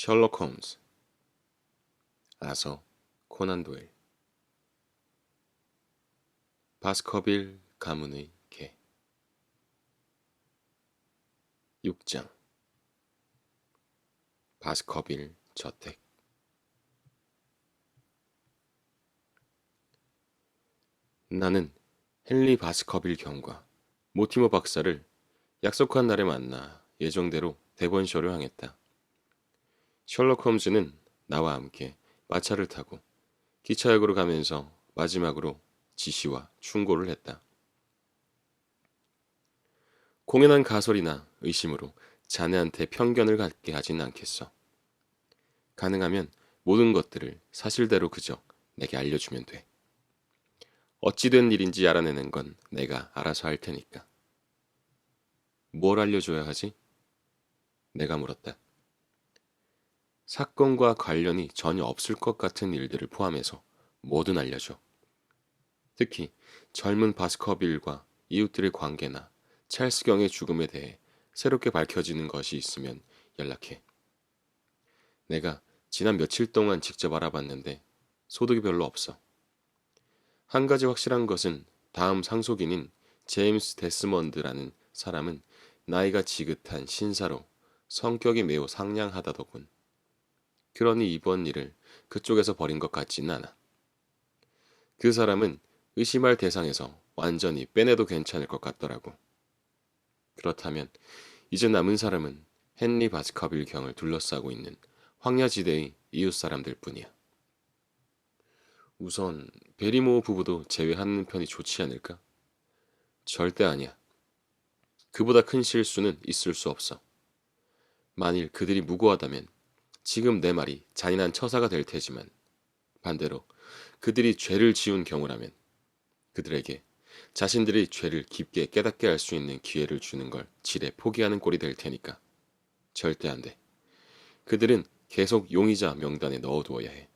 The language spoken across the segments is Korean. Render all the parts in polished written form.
셜록 홈즈, 아서 코난 도일, 바스커빌 가문의 개. 6장. 바스커빌 저택. 나는 헨리 바스커빌 경과 모티머 박사를 약속한 날에 만나 예정대로 대본쇼로 향했다. 셜록 홈즈는 나와 함께 마차를 타고 기차역으로 가면서 마지막으로 지시와 충고를 했다. 공연한 가설이나 의심으로 자네한테 편견을 갖게 하진 않겠어. 가능하면 모든 것들을 사실대로 그저 내게 알려주면 돼. 어찌된 일인지 알아내는 건 내가 알아서 할 테니까. 뭘 알려줘야 하지? 내가 물었다. 사건과 관련이 전혀 없을 것 같은 일들을 포함해서 뭐든 알려줘. 특히 젊은 바스커빌과 이웃들의 관계나 찰스 경의 죽음에 대해 새롭게 밝혀지는 것이 있으면 연락해. 내가 지난 며칠 동안 직접 알아봤는데 소득이 별로 없어. 한 가지 확실한 것은 다음 상속인인 제임스 데스먼드라는 사람은 나이가 지긋한 신사로 성격이 매우 상냥하다더군. 그러니 이번 일을 그쪽에서 벌인 것 같지는 않아. 그 사람은 의심할 대상에서 완전히 빼내도 괜찮을 것 같더라고. 그렇다면 이제 남은 사람은 헨리 바스커빌 경을 둘러싸고 있는 황야지대의 이웃 사람들 뿐이야. 우선 베리모어 부부도 제외하는 편이 좋지 않을까? 절대 아니야. 그보다 큰 실수는 있을 수 없어. 만일 그들이 무고하다면 지금 내 말이 잔인한 처사가 될 테지만 반대로 그들이 죄를 지은 경우라면 그들에게 자신들이 죄를 깊게 깨닫게 할 수 있는 기회를 주는 걸 지레 포기하는 꼴이 될 테니까. 절대 안 돼. 그들은 계속 용의자 명단에 넣어두어야 해.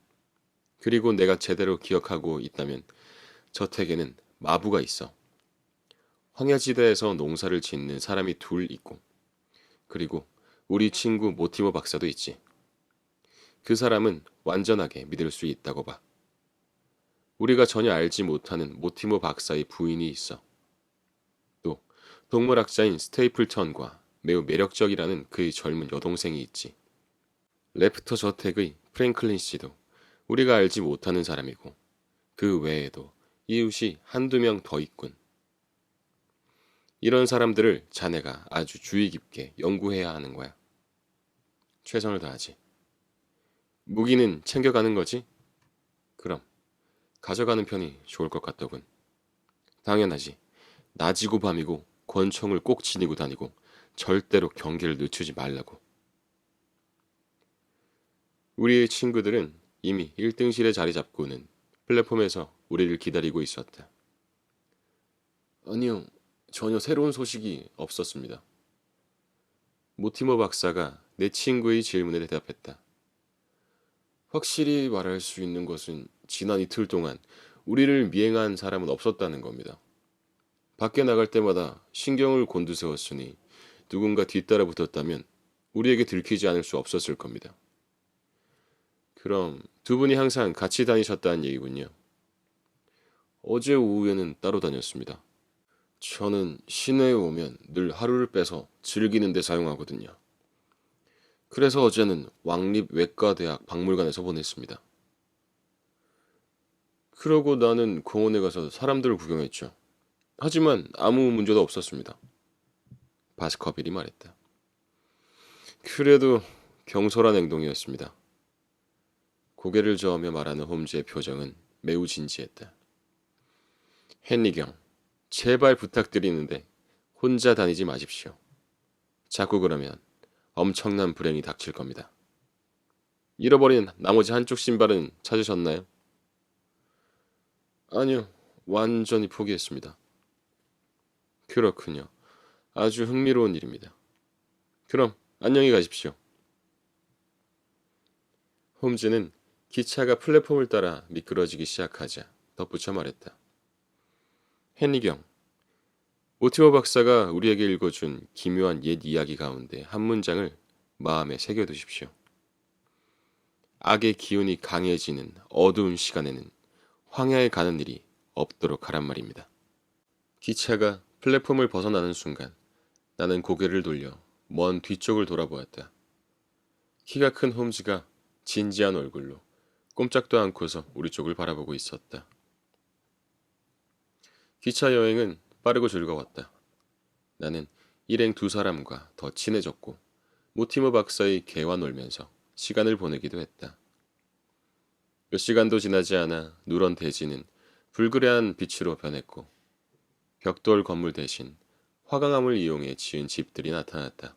그리고 내가 제대로 기억하고 있다면 저택에는 마부가 있어. 황야지대에서 농사를 짓는 사람이 둘 있고, 그리고 우리 친구 모티머 박사도 있지. 그 사람은 완전하게 믿을 수 있다고 봐. 우리가 전혀 알지 못하는 모티머 박사의 부인이 있어. 또 동물학자인 스테이플턴과 매우 매력적이라는 그의 젊은 여동생이 있지. 레프터 저택의 프랭클린 씨도 우리가 알지 못하는 사람이고 그 외에도 이웃이 한두 명 더 있군. 이런 사람들을 자네가 아주 주의 깊게 연구해야 하는 거야. 최선을 다하지. 무기는 챙겨가는 거지? 그럼 가져가는 편이 좋을 것 같더군. 당연하지. 낮이고 밤이고 권총을 꼭 지니고 다니고 절대로 경계를 늦추지 말라고. 우리의 친구들은 이미 1등실에 자리 잡고는 플랫폼에서 우리를 기다리고 있었다. 아니요, 전혀 새로운 소식이 없었습니다. 모티머 박사가 내 친구의 질문에 대답했다. 확실히 말할 수 있는 것은 지난 이틀 동안 우리를 미행한 사람은 없었다는 겁니다. 밖에 나갈 때마다 신경을 곤두세웠으니 누군가 뒤따라 붙었다면 우리에게 들키지 않을 수 없었을 겁니다. 그럼 두 분이 항상 같이 다니셨다는 얘기군요. 어제 오후에는 따로 다녔습니다. 저는 시내에 오면 늘 하루를 빼서 즐기는 데 사용하거든요. 그래서 어제는 왕립외과대학 박물관에서 보냈습니다. 그러고 나는 공원에 가서 사람들을 구경했죠. 하지만 아무 문제도 없었습니다. 바스커빌이 말했다. 그래도 경솔한 행동이었습니다. 고개를 저으며 말하는 홈즈의 표정은 매우 진지했다. 헨리 경, 제발 부탁드리는데 혼자 다니지 마십시오. 자꾸 그러면 엄청난 불행이 닥칠 겁니다. 잃어버린 나머지 한쪽 신발은 찾으셨나요? 아니요, 완전히 포기했습니다. 그렇군요. 아주 흥미로운 일입니다. 그럼 안녕히 가십시오. 홈즈는 기차가 플랫폼을 따라 미끄러지기 시작하자 덧붙여 말했다. 헨리경, 모티머 박사가 우리에게 읽어준 기묘한 옛 이야기 가운데 한 문장을 마음에 새겨두십시오. 악의 기운이 강해지는 어두운 시간에는 황야에 가는 일이 없도록 하란 말입니다. 기차가 플랫폼을 벗어나는 순간 나는 고개를 돌려 먼 뒤쪽을 돌아보았다. 키가 큰 홈즈가 진지한 얼굴로 꼼짝도 않고서 우리 쪽을 바라보고 있었다. 기차 여행은 빠르고 즐거웠다. 나는 일행 두 사람과 더 친해졌고 모티머 박사의 개와 놀면서 시간을 보내기도 했다. 몇 시간도 지나지 않아 누런 대지는 불그레한 빛으로 변했고 벽돌 건물 대신 화강암을 이용해 지은 집들이 나타났다.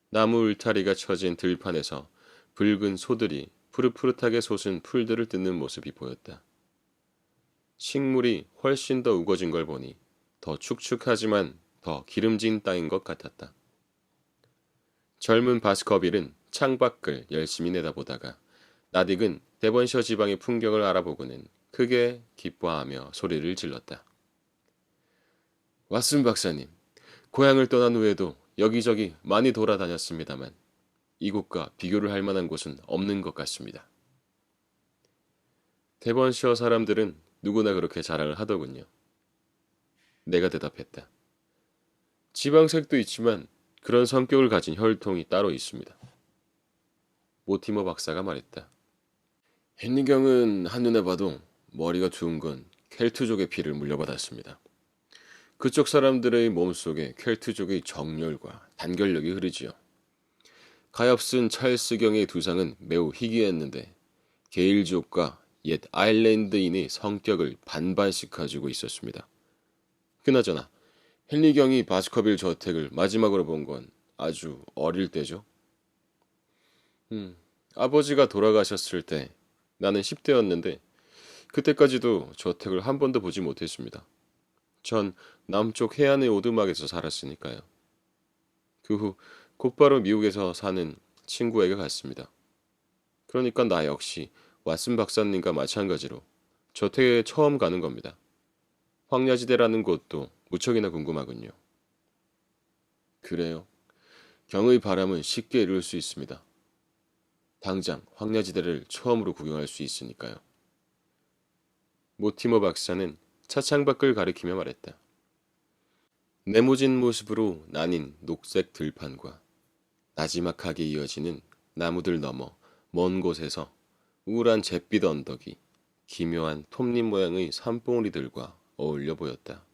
나무 울타리가 쳐진 들판에서 붉은 소들이 푸릇푸릇하게 솟은 풀들을 뜯는 모습이 보였다. 식물이 훨씬 더 우거진 걸 보니 더 축축하지만 더 기름진 땅인 것 같았다. 젊은 바스커빌은 창밖을 열심히 내다보다가 나딕은 데번셔 지방의 풍경을 알아보고는 크게 기뻐하며 소리를 질렀다. 왓슨 박사님, 고향을 떠난 후에도 여기저기 많이 돌아다녔습니다만 이곳과 비교를 할 만한 곳은 없는 것 같습니다. 데번셔 사람들은 누구나 그렇게 자랑을 하더군요. 내가 대답했다. 지방색도 있지만 그런 성격을 가진 혈통이 따로 있습니다. 모티머 박사가 말했다. 헨리경은 한눈에 봐도 머리가 두은 건 켈트족의 피를 물려받았습니다. 그쪽 사람들의 몸속에 켈트족의 정열과 단결력이 흐르지요. 가엾은 찰스경의 두상은 매우 희귀했는데 게일족과 옛 아일랜드인의 성격을 반반씩 가지고 있었습니다. 그나저나 헨리경이 바스커빌 저택을 마지막으로 본 건 아주 어릴 때죠. 아버지가 돌아가셨을 때 나는 10대였는데 그때까지도 저택을 한 번도 보지 못했습니다. 전 남쪽 해안의 오두막에서 살았으니까요. 그 후 곧바로 미국에서 사는 친구에게 갔습니다. 그러니까 나 역시 왓슨 박사님과 마찬가지로 저택에 처음 가는 겁니다. 황야지대라는 곳도 무척이나 궁금하군요. 그래요. 경의 바람은 쉽게 이룰 수 있습니다. 당장 황야지대를 처음으로 구경할 수 있으니까요. 모티머 박사는 차창 밖을 가리키며 말했다. 네모진 모습으로 나뉜 녹색 들판과 나지막하게 이어지는 나무들 너머 먼 곳에서 우울한 잿빛 언덕이 기묘한 톱니 모양의 산봉우리들과 어울려 보였다.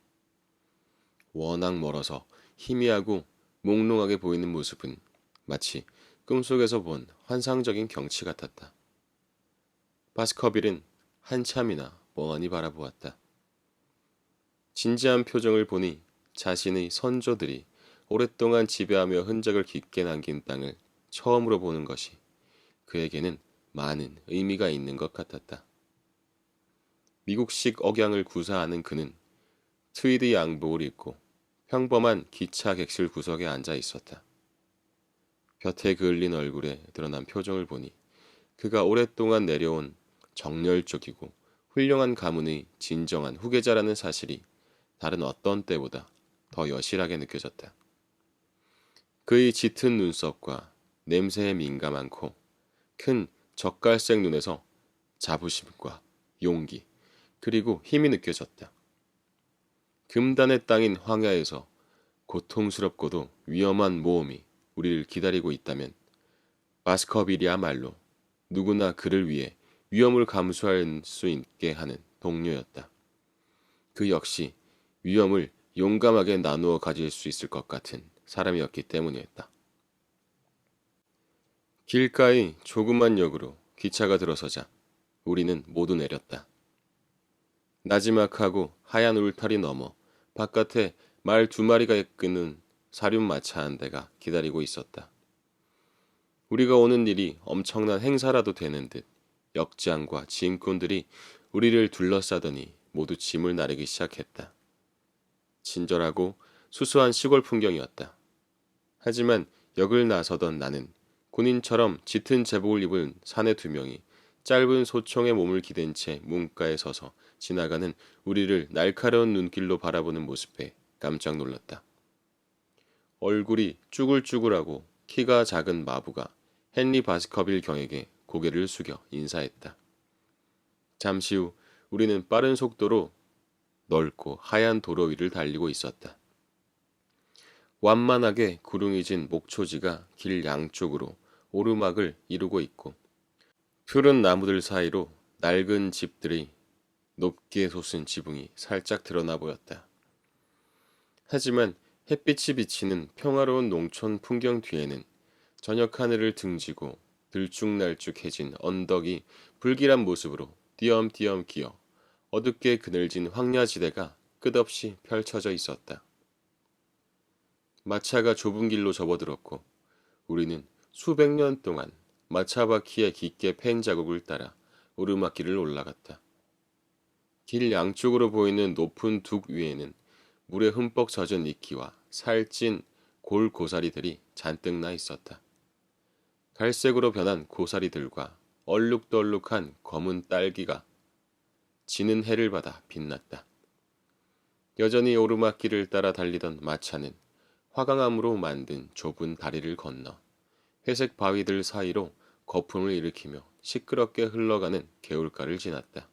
워낙 멀어서 희미하고 몽롱하게 보이는 모습은 마치 꿈속에서 본 환상적인 경치 같았다. 바스커빌은 한참이나 멍하니 바라보았다. 진지한 표정을 보니 자신의 선조들이 오랫동안 지배하며 흔적을 깊게 남긴 땅을 처음으로 보는 것이 그에게는 많은 의미가 있는 것 같았다. 미국식 억양을 구사하는 그는 트위드 양복을 입고 평범한 기차 객실 구석에 앉아 있었다. 볕에 그을린 얼굴에 드러난 표정을 보니 그가 오랫동안 내려온 정열적이고 훌륭한 가문의 진정한 후계자라는 사실이 다른 어떤 때보다 더 여실하게 느껴졌다. 그의 짙은 눈썹과 냄새에 민감한 코, 큰 젓갈색 눈에서 자부심과 용기, 그리고 힘이 느껴졌다. 금단의 땅인 황야에서 고통스럽고도 위험한 모험이 우리를 기다리고 있다면 바스커빌이야말로 누구나 그를 위해 위험을 감수할 수 있게 하는 동료였다. 그 역시 위험을 용감하게 나누어 가질 수 있을 것 같은 사람이었기 때문이었다. 길가의 조그만 역으로 기차가 들어서자 우리는 모두 내렸다. 나지막하고 하얀 울타리 너머 바깥에 말 2마리가 끄는 사륜마차 한 대가 기다리고 있었다. 우리가 오는 일이 엄청난 행사라도 되는 듯 역장과 짐꾼들이 우리를 둘러싸더니 모두 짐을 나르기 시작했다. 친절하고 수수한 시골 풍경이었다. 하지만 역을 나서던 나는 군인처럼 짙은 제복을 입은 사내 2명이 짧은 소총에 몸을 기댄 채 문가에 서서 지나가는 우리를 날카로운 눈길로 바라보는 모습에 깜짝 놀랐다. 얼굴이 쭈글쭈글하고 키가 작은 마부가 헨리 바스커빌 경에게 고개를 숙여 인사했다. 잠시 후 우리는 빠른 속도로 넓고 하얀 도로 위를 달리고 있었다. 완만하게 구름이 진 목초지가 길 양쪽으로 오르막을 이루고 있고 푸른 나무들 사이로 낡은 집들이 높게 솟은 지붕이 살짝 드러나 보였다. 하지만 햇빛이 비치는 평화로운 농촌 풍경 뒤에는 저녁 하늘을 등지고 들쭉날쭉해진 언덕이 불길한 모습으로 띄엄띄엄 기어 어둡게 그늘진 황야지대가 끝없이 펼쳐져 있었다. 마차가 좁은 길로 접어들었고 우리는 수백 년 동안 마차 바퀴에 깊게 팬 자국을 따라 오르막길을 올라갔다. 길 양쪽으로 보이는 높은 둑 위에는 물에 흠뻑 젖은 이끼와 살찐 골 고사리들이 잔뜩 나 있었다. 갈색으로 변한 고사리들과 얼룩덜룩한 검은 딸기가 지는 해를 받아 빛났다. 여전히 오르막길을 따라 달리던 마차는 화강암으로 만든 좁은 다리를 건너 회색 바위들 사이로 거품을 일으키며 시끄럽게 흘러가는 개울가를 지났다.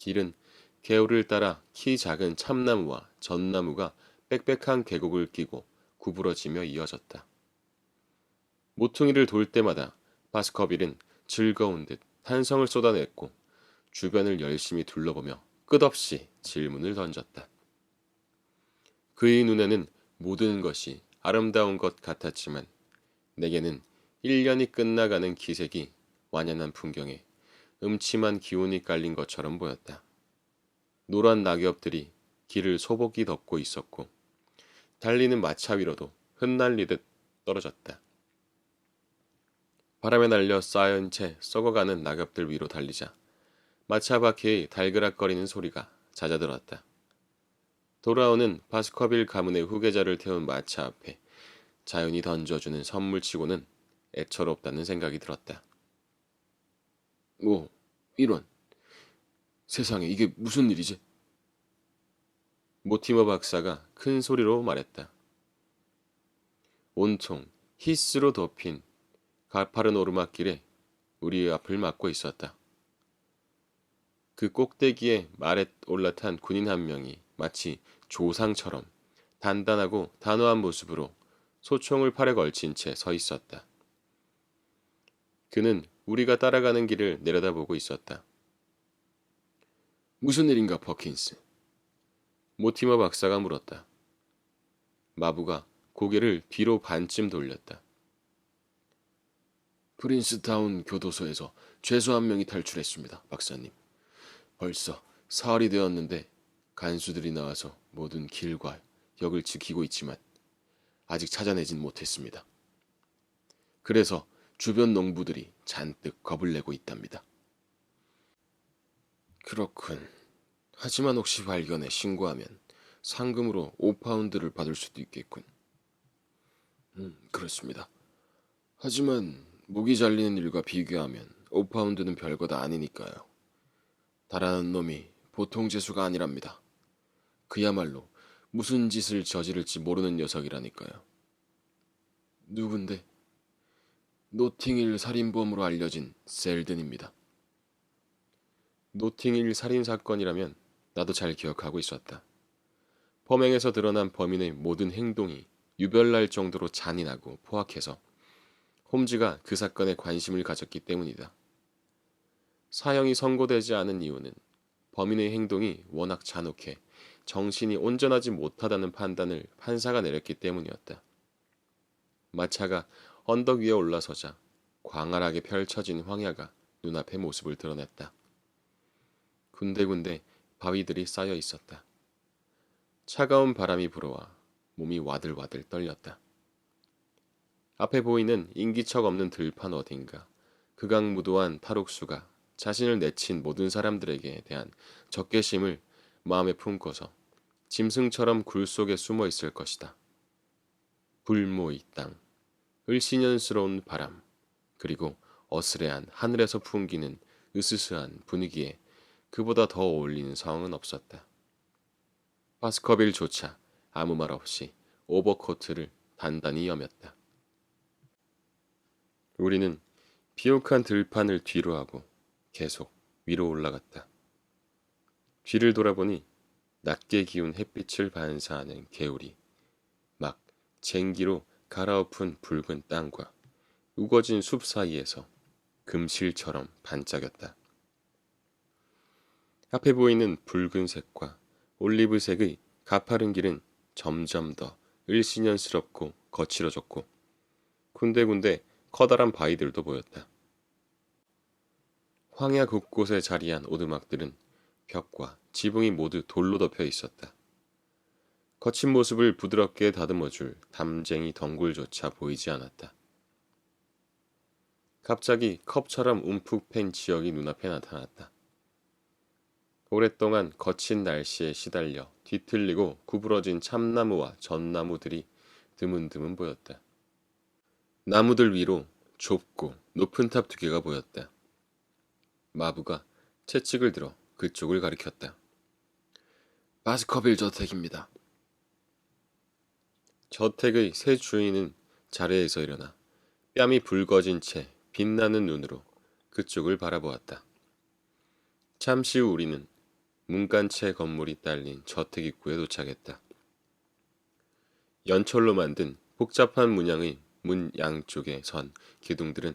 길은 개울을 따라 키 작은 참나무와 전나무가 빽빽한 계곡을 끼고 구부러지며 이어졌다. 모퉁이를 돌 때마다 바스커빌은 즐거운 듯 탄성을 쏟아냈고 주변을 열심히 둘러보며 끝없이 질문을 던졌다. 그의 눈에는 모든 것이 아름다운 것 같았지만 내게는 1년이 끝나가는 기색이 완연한 풍경에 음침한 기운이 깔린 것처럼 보였다. 노란 낙엽들이 길을 소복히 덮고 있었고 달리는 마차 위로도 흩날리듯 떨어졌다. 바람에 날려 쌓인 채 썩어가는 낙엽들 위로 달리자 마차 바퀴의 달그락거리는 소리가 잦아들었다. 돌아오는 바스커빌 가문의 후계자를 태운 마차 앞에 자연이 던져주는 선물치고는 애처롭다는 생각이 들었다. 오, 이런. 세상에 이게 무슨 일이지? 모티머 박사가 큰 소리로 말했다. 온통 히스로 덮인 가파른 오르막길에 우리의 앞을 막고 있었다. 그 꼭대기에 말에 올라탄 군인 한 명이 마치 조상처럼 단단하고 단호한 모습으로 소총을 팔에 걸친 채 서 있었다. 그는 우리가 따라가는 길을 내려다보고 있었다. 무슨 일인가, 퍼킨스? 모티머 박사가 물었다. 마부가 고개를 뒤로 반쯤 돌렸다. 프린스타운 교도소에서 죄수 한 명이 탈출했습니다, 박사님. 벌써 사흘이 되었는데 간수들이 나와서 모든 길과 역을 지키고 있지만 아직 찾아내진 못했습니다. 그래서 주변 농부들이 잔뜩 겁을 내고 있답니다. 그렇군. 하지만 혹시 발견해 신고하면 상금으로 5파운드를 받을 수도 있겠군. 그렇습니다. 하지만 목이 잘리는 일과 비교하면 5파운드는 별거 다 아니니까요. 달아난 놈이 보통 재수가 아니랍니다. 그야말로 무슨 짓을 저지를지 모르는 녀석이라니까요. 누군데? 노팅힐 살인범으로 알려진 셀든입니다. 노팅힐 살인사건이라면 나도 잘 기억하고 있었다. 범행에서 드러난 범인의 모든 행동이 유별날 정도로 잔인하고 포악해서 홈즈가 그 사건에 관심을 가졌기 때문이다. 사형이 선고되지 않은 이유는 범인의 행동이 워낙 잔혹해 정신이 온전하지 못하다는 판단을 판사가 내렸기 때문이었다. 마차가 언덕 위에 올라서자 광활하게 펼쳐진 황야가 눈앞에 모습을 드러냈다. 군데군데 바위들이 쌓여 있었다. 차가운 바람이 불어와 몸이 와들와들 떨렸다. 앞에 보이는 인기척 없는 들판 어딘가 극악무도한 탈옥수가 자신을 내친 모든 사람들에게 대한 적개심을 마음에 품고서 짐승처럼 굴 속에 숨어 있을 것이다. 불모의 땅, 을씨년스러운 바람, 그리고 어스레한 하늘에서 풍기는 으스스한 분위기에 그보다 더 어울리는 상황은 없었다. 바스커빌조차 아무 말 없이 오버코트를 단단히 여몄다. 우리는 비옥한 들판을 뒤로 하고 계속 위로 올라갔다. 뒤를 돌아보니 낮게 기운 햇빛을 반사하는 개울이 막 쟁기로 갈아엎은 붉은 땅과 우거진 숲 사이에서 금실처럼 반짝였다. 앞에 보이는 붉은색과 올리브색의 가파른 길은 점점 더 을씨년스럽고 거칠어졌고 군데군데 커다란 바위들도 보였다. 황야 곳곳에 자리한 오두막들은 벽과 지붕이 모두 돌로 덮여 있었다. 거친 모습을 부드럽게 다듬어줄 담쟁이 덩굴조차 보이지 않았다. 갑자기 컵처럼 움푹 팬 지역이 눈앞에 나타났다. 오랫동안 거친 날씨에 시달려 뒤틀리고 구부러진 참나무와 전나무들이 드문드문 보였다. 나무들 위로 좁고 높은 탑 2개가 보였다. 마부가 채찍을 들어 그쪽을 가리켰다. 바스커빌 저택입니다. 저택의 새 주인은 자리에서 일어나 뺨이 붉어진 채 빛나는 눈으로 그쪽을 바라보았다. 잠시 후 우리는 문간채 건물이 딸린 저택 입구에 도착했다. 연철로 만든 복잡한 문양의 문 양쪽에 선 기둥들은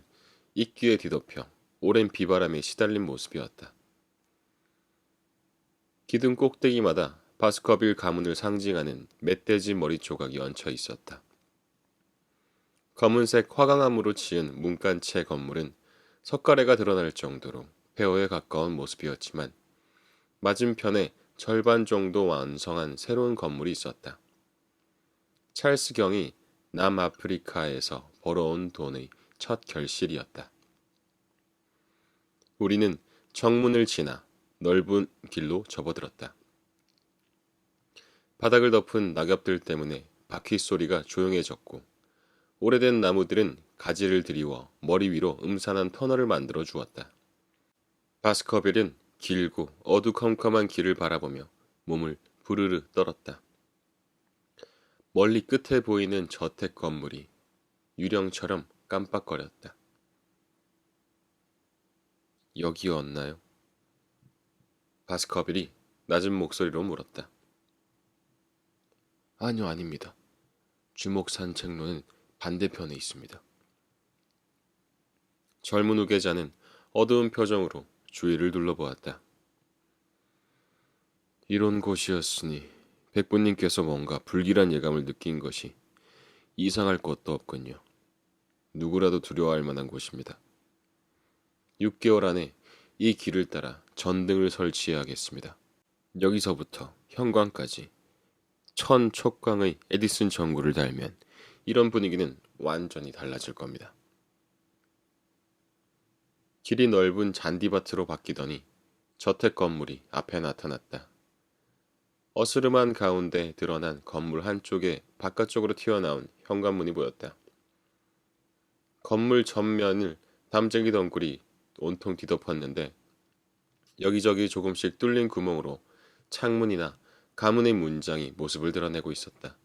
입구에 뒤덮여 오랜 비바람에 시달린 모습이었다. 기둥 꼭대기마다 바스커빌 가문을 상징하는 멧돼지 머리 조각이 얹혀 있었다. 검은색 화강암으로 지은 문간채 건물은 석가래가 드러날 정도로 폐허에 가까운 모습이었지만 맞은편에 절반 정도 완성한 새로운 건물이 있었다. 찰스 경이 남아프리카에서 벌어온 돈의 첫 결실이었다. 우리는 정문을 지나 넓은 길로 접어들었다. 바닥을 덮은 낙엽들 때문에 바퀴 소리가 조용해졌고 오래된 나무들은 가지를 들이워 머리 위로 음산한 터널을 만들어 주었다. 바스커빌은 길고 어두컴컴한 길을 바라보며 몸을 부르르 떨었다. 멀리 끝에 보이는 저택 건물이 유령처럼 깜빡거렸다. 여기였나요? 바스커빌이 낮은 목소리로 물었다. 아니요, 아닙니다. 주목 산책로는 반대편에 있습니다. 젊은 후계자는 어두운 표정으로 주위를 둘러보았다. 이런 곳이었으니 백부님께서 뭔가 불길한 예감을 느낀 것이 이상할 것도 없군요. 누구라도 두려워할 만한 곳입니다. 6개월 안에 이 길을 따라 전등을 설치해야겠습니다. 여기서부터 현관까지 천촉광의 에디슨 전구를 달면 이런 분위기는 완전히 달라질 겁니다. 길이 넓은 잔디밭으로 바뀌더니 저택 건물이 앞에 나타났다. 어스름한 가운데 드러난 건물 한쪽에 바깥쪽으로 튀어나온 현관문이 보였다. 건물 전면을 담쟁이 덩굴이 온통 뒤덮었는데 여기저기 조금씩 뚫린 구멍으로 창문이나 가문의 문장이 모습을 드러내고 있었다.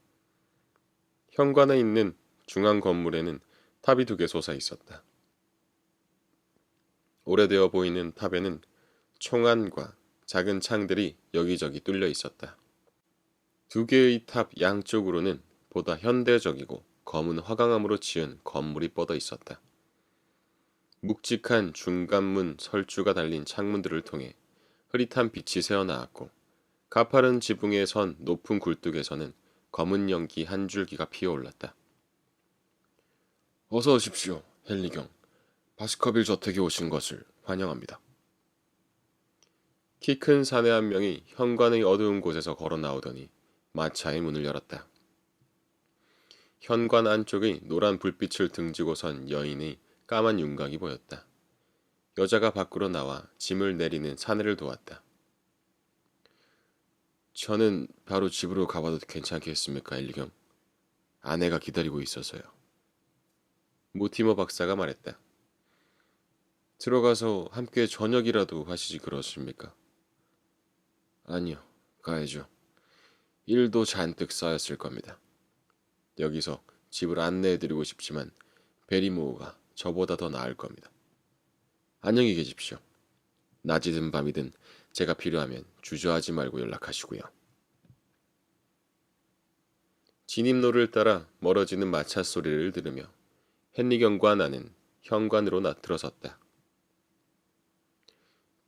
현관에 있는 중앙 건물에는 탑이 2개 솟아 있었다. 오래되어 보이는 탑에는 총안과 작은 창들이 여기저기 뚫려 있었다. 2개의 탑 양쪽으로는 보다 현대적이고 검은 화강암으로 지은 건물이 뻗어 있었다. 묵직한 중간문 설주가 달린 창문들을 통해 흐릿한 빛이 새어나왔고 가파른 지붕에 선 높은 굴뚝에서는 검은 연기 한 줄기가 피어올랐다. 어서 오십시오, 헨리경. 바스커빌 저택에 오신 것을 환영합니다. 키 큰 사내 한 명이 현관의 어두운 곳에서 걸어 나오더니 마차의 문을 열었다. 현관 안쪽의 노란 불빛을 등지고 선 여인의 까만 윤곽이 보였다. 여자가 밖으로 나와 짐을 내리는 사내를 도왔다. 저는 바로 집으로 가봐도 괜찮겠습니까, 엘리경? 아내가 기다리고 있어서요. 모티머 박사가 말했다. 들어가서 함께 저녁이라도 하시지 그러십니까? 아니요, 가야죠. 일도 잔뜩 쌓였을 겁니다. 여기서 집을 안내해드리고 싶지만 베리모어가 저보다 더 나을 겁니다. 안녕히 계십시오. 낮이든 밤이든 제가 필요하면 주저하지 말고 연락하시고요. 진입로를 따라 멀어지는 마차 소리를 들으며 헨리경과 나는 현관으로 나들어섰다.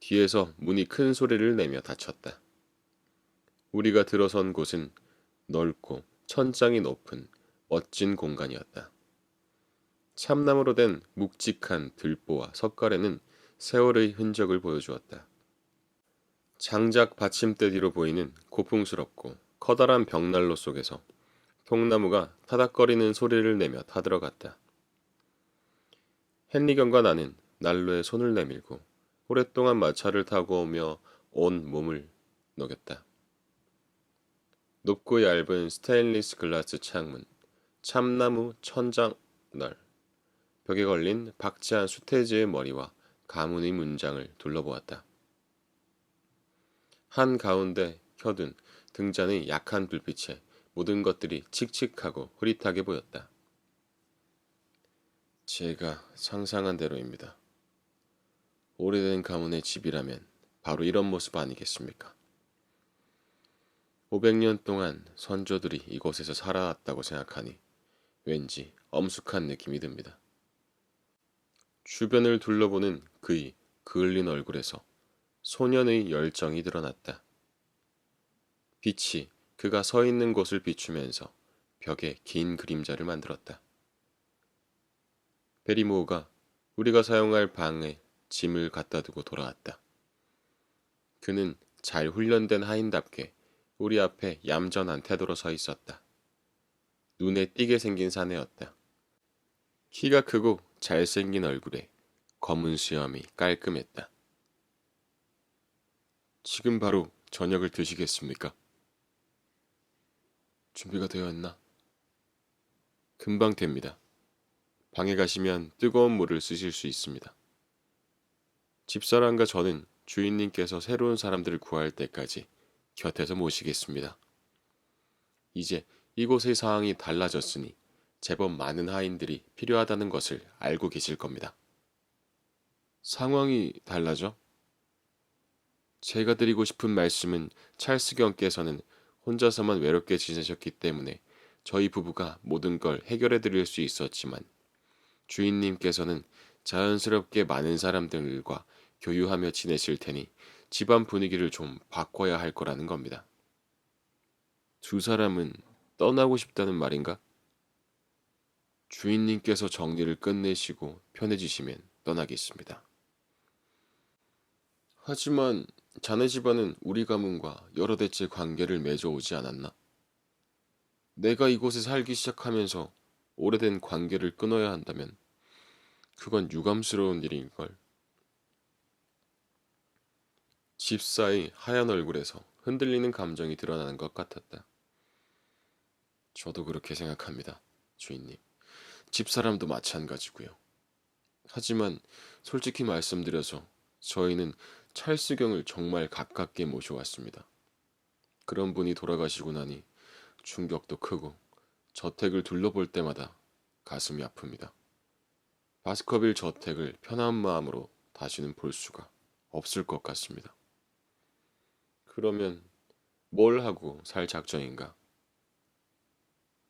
뒤에서 문이 큰 소리를 내며 닫혔다. 우리가 들어선 곳은 넓고 천장이 높은 멋진 공간이었다. 참나무로 된 묵직한 들보와 석가래는 세월의 흔적을 보여주었다. 장작 받침대 뒤로 보이는 고풍스럽고 커다란 벽난로 속에서 통나무가 타닥거리는 소리를 내며 타들어갔다. 헨리경과 나는 난로에 손을 내밀고 오랫동안 마차를 타고 오며 온 몸을 녹였다. 높고 얇은 스테인리스 글라스 창문, 참나무 천장널, 벽에 걸린 박지한 수태지의 머리와 가문의 문장을 둘러보았다. 한 가운데 켜둔 등잔의 약한 불빛에 모든 것들이 칙칙하고 흐릿하게 보였다. 제가 상상한 대로입니다. 오래된 가문의 집이라면 바로 이런 모습 아니겠습니까? 500년 동안 선조들이 이곳에서 살아왔다고 생각하니 왠지 엄숙한 느낌이 듭니다. 주변을 둘러보는 그의 그을린 얼굴에서 소년의 열정이 드러났다. 빛이 그가 서 있는 곳을 비추면서 벽에 긴 그림자를 만들었다. 베리모어가 우리가 사용할 방에 짐을 갖다 두고 돌아왔다. 그는 잘 훈련된 하인답게 우리 앞에 얌전한 태도로 서 있었다. 눈에 띄게 생긴 사내였다. 키가 크고 잘생긴 얼굴에 검은 수염이 깔끔했다. 지금 바로 저녁을 드시겠습니까? 준비가 되어 있나? 금방 됩니다. 방에 가시면 뜨거운 물을 쓰실 수 있습니다. 집사람과 저는 주인님께서 새로운 사람들을 구할 때까지 곁에서 모시겠습니다. 이제 이곳의 상황이 달라졌으니 제법 많은 하인들이 필요하다는 것을 알고 계실 겁니다. 상황이 달라져? 제가 드리고 싶은 말씀은 찰스 경께서는 혼자서만 외롭게 지내셨기 때문에 저희 부부가 모든 걸 해결해 드릴 수 있었지만 주인님께서는 자연스럽게 많은 사람들과 교유하며 지내실 테니 집안 분위기를 좀 바꿔야 할 거라는 겁니다. 두 사람은 떠나고 싶다는 말인가? 주인님께서 정리를 끝내시고 편해지시면 떠나겠습니다. 하지만 자네 집안은 우리 가문과 여러 대째 관계를 맺어오지 않았나? 내가 이곳에 살기 시작하면서 오래된 관계를 끊어야 한다면 그건 유감스러운 일인걸. 집사의 하얀 얼굴에서 흔들리는 감정이 드러나는 것 같았다. 저도 그렇게 생각합니다, 주인님. 집사람도 마찬가지고요. 하지만 솔직히 말씀드려서 저희는 찰스경을 정말 가깝게 모셔왔습니다. 그런 분이 돌아가시고 나니 충격도 크고 저택을 둘러볼 때마다 가슴이 아픕니다. 바스커빌 저택을 편한 마음으로 다시는 볼 수가 없을 것 같습니다. 그러면 뭘 하고 살 작정인가?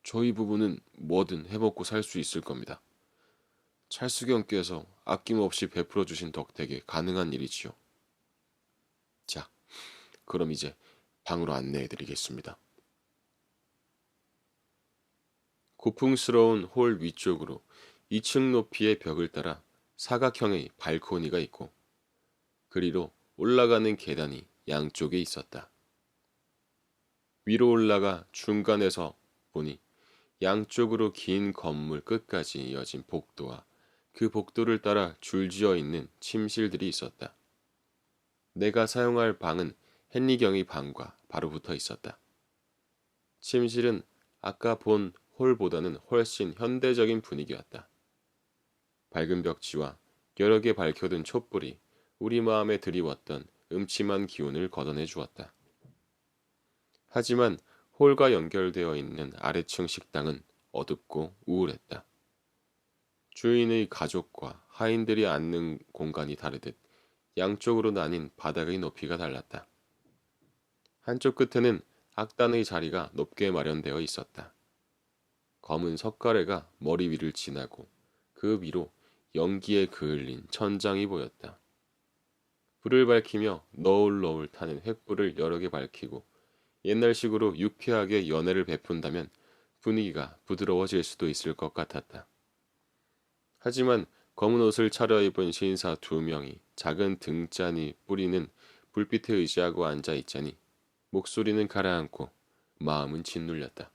저희 부부는 뭐든 해먹고 살 수 있을 겁니다. 찰수경께서 아낌없이 베풀어 주신 덕택에 가능한 일이지요. 자, 그럼 이제 방으로 안내해 드리겠습니다. 고풍스러운 홀 위쪽으로 2층 높이의 벽을 따라 사각형의 발코니가 있고 그리로 올라가는 계단이 양쪽에 있었다. 위로 올라가 중간에서 보니 양쪽으로 긴 건물 끝까지 이어진 복도와 그 복도를 따라 줄지어 있는 침실들이 있었다. 내가 사용할 방은 헨리경의 방과 바로 붙어 있었다. 침실은 아까 본 홀보다는 훨씬 현대적인 분위기였다. 밝은 벽지와 여러 개 밝혀둔 촛불이 우리 마음에 드리웠던 음침한 기운을 걷어내 주었다. 하지만 홀과 연결되어 있는 아래층 식당은 어둡고 우울했다. 주인의 가족과 하인들이 앉는 공간이 다르듯 양쪽으로 나뉜 바닥의 높이가 달랐다. 한쪽 끝에는 악단의 자리가 높게 마련되어 있었다. 검은 석가래가 머리 위를 지나고 그 위로 연기에 그을린 천장이 보였다. 불을 밝히며 너울너울 타는 횃불을 여러 개 밝히고 옛날식으로 유쾌하게 연애를 베푼다면 분위기가 부드러워질 수도 있을 것 같았다. 하지만 검은 옷을 차려입은 신사 2명이 작은 등잔이 뿌리는 불빛에 의지하고 앉아 있자니 목소리는 가라앉고 마음은 짓눌렸다.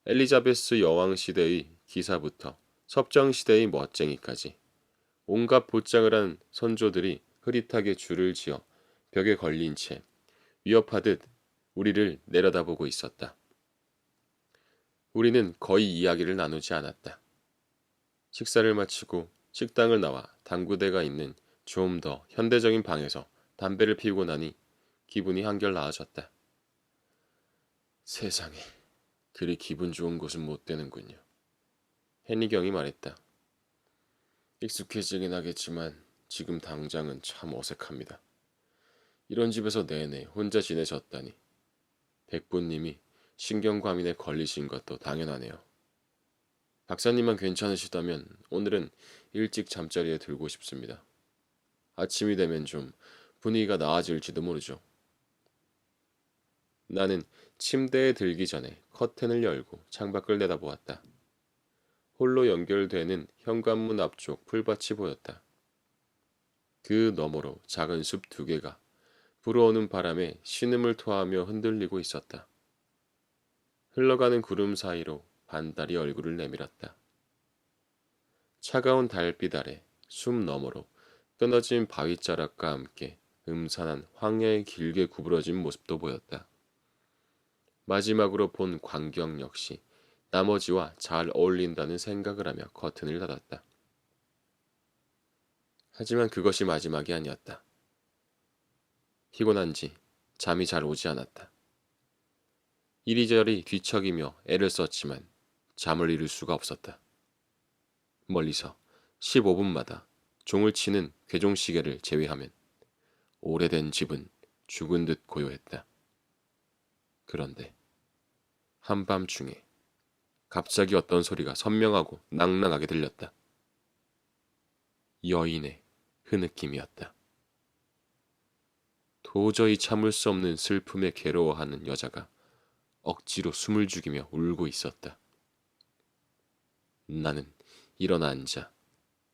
엘리자베스 여왕 시대의 기사부터 섭정 시대의 멋쟁이까지 온갖 보장을 한 선조들이 흐릿하게 줄을 지어 벽에 걸린 채 위협하듯 우리를 내려다보고 있었다. 우리는 거의 이야기를 나누지 않았다. 식사를 마치고 식당을 나와 당구대가 있는 좀 더 현대적인 방에서 담배를 피우고 나니 기분이 한결 나아졌다. 세상에, 그리 기분 좋은 곳은 못 되는군요. 해니경이 말했다. 익숙해지긴 하겠지만 지금 당장은 참 어색합니다. 이런 집에서 내내 혼자 지내셨다니. 백부님이 신경과민에 걸리신 것도 당연하네요. 박사님만 괜찮으시다면 오늘은 일찍 잠자리에 들고 싶습니다. 아침이 되면 좀 분위기가 나아질지도 모르죠. 나는 침대에 들기 전에 커튼을 열고 창밖을 내다보았다. 홀로 연결되는 현관문 앞쪽 풀밭이 보였다. 그 너머로 작은 숲 2개가 불어오는 바람에 신음을 토하며 흔들리고 있었다. 흘러가는 구름 사이로 반달이 얼굴을 내밀었다. 차가운 달빛 아래 숲 너머로 끊어진 바위자락과 함께 음산한 황야의 길게 구부러진 모습도 보였다. 마지막으로 본 광경 역시 나머지와 잘 어울린다는 생각을 하며 커튼을 닫았다. 하지만 그것이 마지막이 아니었다. 피곤한지 잠이 잘 오지 않았다. 이리저리 뒤척이며 애를 썼지만 잠을 이룰 수가 없었다. 멀리서 15분마다 종을 치는 괴종시계를 제외하면 오래된 집은 죽은 듯 고요했다. 그런데 한밤중에 갑자기 어떤 소리가 선명하고 낭낭하게 들렸다. 여인의 흐느낌이었다. 도저히 참을 수 없는 슬픔에 괴로워하는 여자가 억지로 숨을 죽이며 울고 있었다. 나는 일어나 앉아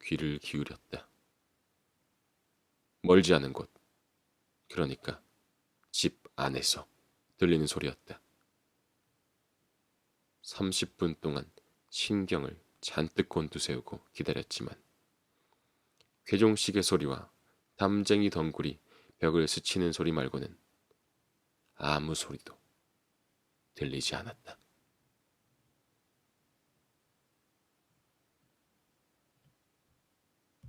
귀를 기울였다. 멀지 않은 곳, 그러니까 집 안에서 들리는 소리였다. 30분 동안 신경을 잔뜩 곤두세우고 기다렸지만 괴종시계 소리와 담쟁이 덩굴이 벽을 스치는 소리 말고는 아무 소리도 들리지 않았다.